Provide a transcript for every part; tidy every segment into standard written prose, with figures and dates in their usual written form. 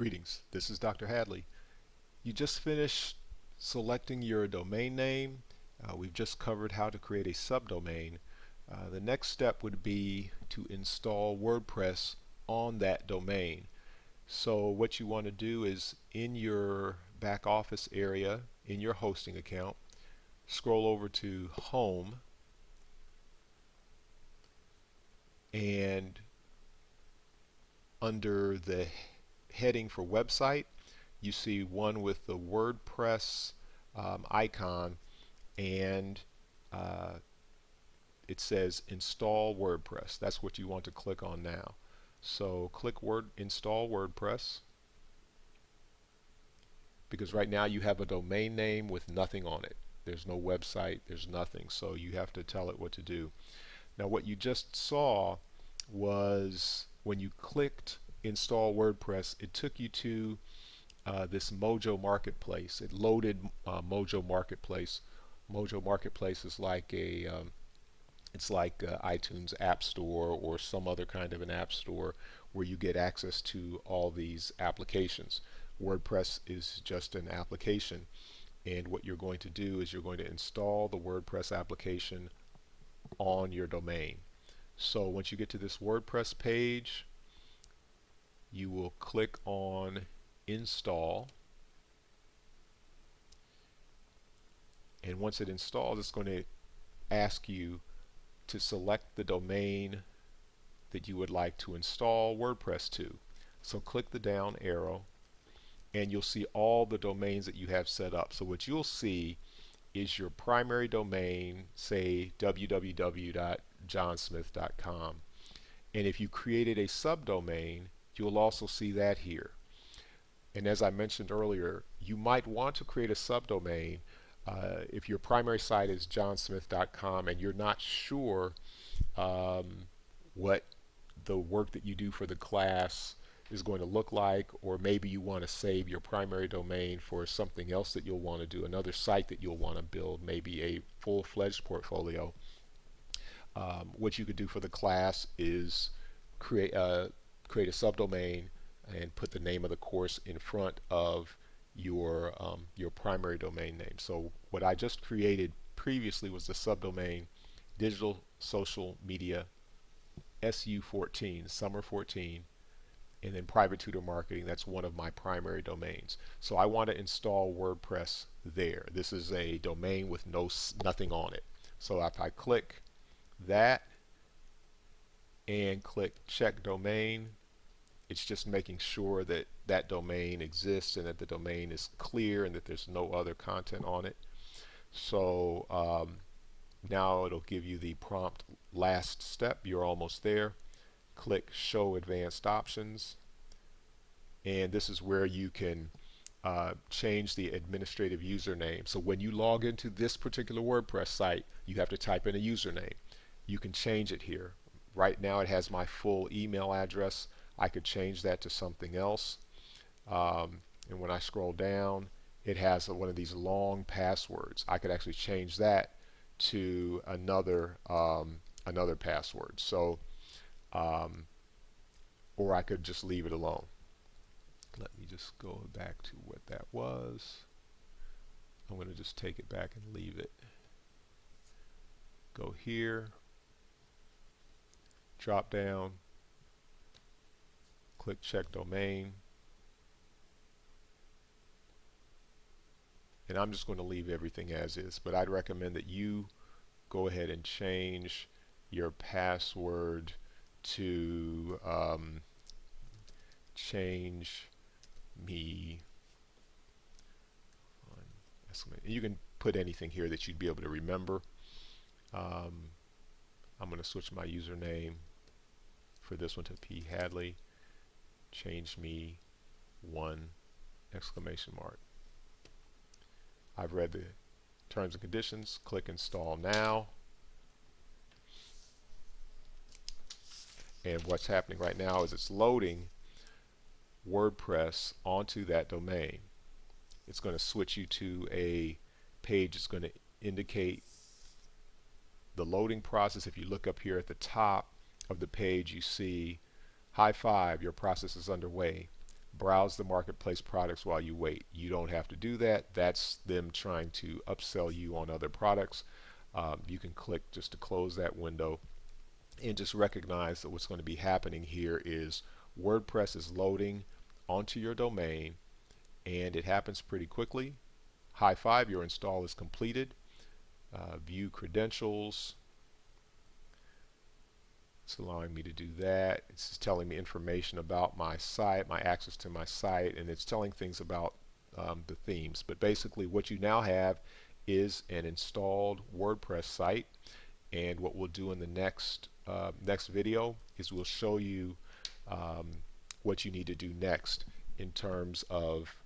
Greetings, this is Dr. Hadley. You just finished selecting your domain name. We've just covered how to create a subdomain. The next step would be to install WordPress on that domain. So what you want to do is in your back office area, in your hosting account, scroll over to Home, and under the heading for website, you see one with the WordPress icon, and it says install WordPress. That's what you want to click on now. So click install WordPress, because right now you have a domain name with nothing on it. There's no website, there's nothing, so you have to tell it what to do. Now what you just saw was when you clicked install WordPress, it took you to this Mojo Marketplace. It loaded Mojo Marketplace. Mojo Marketplace is like it's like iTunes App Store or some other kind of an app store where you get access to all these applications. WordPress is just an application, and what you're going to do is you're going to install the WordPress application on your domain. So once you get to this WordPress page, you will click on install, and once it installs, it's going to ask you to select the domain that you would like to install WordPress to. So click the down arrow and you'll see all the domains that you have set up. So what you'll see is your primary domain, say www.johnsmith.com, and if you created a subdomain, you'll also see that here. And as I mentioned earlier, you might want to create a subdomain if your primary site is johnsmith.com and you're not sure what the work that you do for the class is going to look like, or maybe you want to save your primary domain for something else that you'll want to do, another site that you'll want to build, maybe a full-fledged portfolio. What you could do for the class is create a subdomain and put the name of the course in front of your primary domain name. So what I just created previously was the subdomain digital social media SU14, summer 14, and then private tutor marketing. That's one of my primary domains. So I want to install WordPress there. This is a domain with nothing on it. So if I click that and click check domain, it's just making sure that that domain exists and that the domain is clear and that there's no other content on it. So now it'll give you the prompt last step. You're almost there. Click show advanced options, and this is where you can change the administrative username. So when you log into this particular WordPress site, you have to type in a username. You can change it here. Right now it has my full email address. I could change that to something else, and when I scroll down, it has one of these long passwords. I could actually change that to another password. So or I could just leave it alone. Let me just go back to what that was. I'm going to just take it back and leave it. Go here, drop down, click check domain, and I'm just going to leave everything as is, but I'd recommend that you go ahead and change your password to change me. You can put anything here that you'd be able to remember. I'm going to switch my username for this one to P Hadley. Change me 1 exclamation mark. I've read the terms and conditions. Click install now. And what's happening right now is it's loading WordPress onto that domain. It's going to switch you to a page that's going to indicate the loading process. If you look up here at the top of the page, you see high five, your process is underway. browse the marketplace products while you wait. You don't have to do that. That's them trying to upsell you on other products. You can click just to close that window and just recognize that what's going to be happening here is WordPress is loading onto your domain, and it happens pretty quickly. High five, your install is completed. View credentials. It's allowing me to do that. It's telling me information about my site, my access to my site, and it's telling things about the themes. But basically what you now have is an installed WordPress site, and what we'll do in the next video is we'll show you what you need to do next in terms of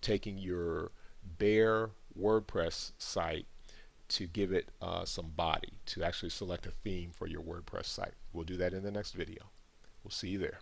taking your bare WordPress site to give it some body, to actually select a theme for your WordPress site. We'll do that in the next video. We'll see you there.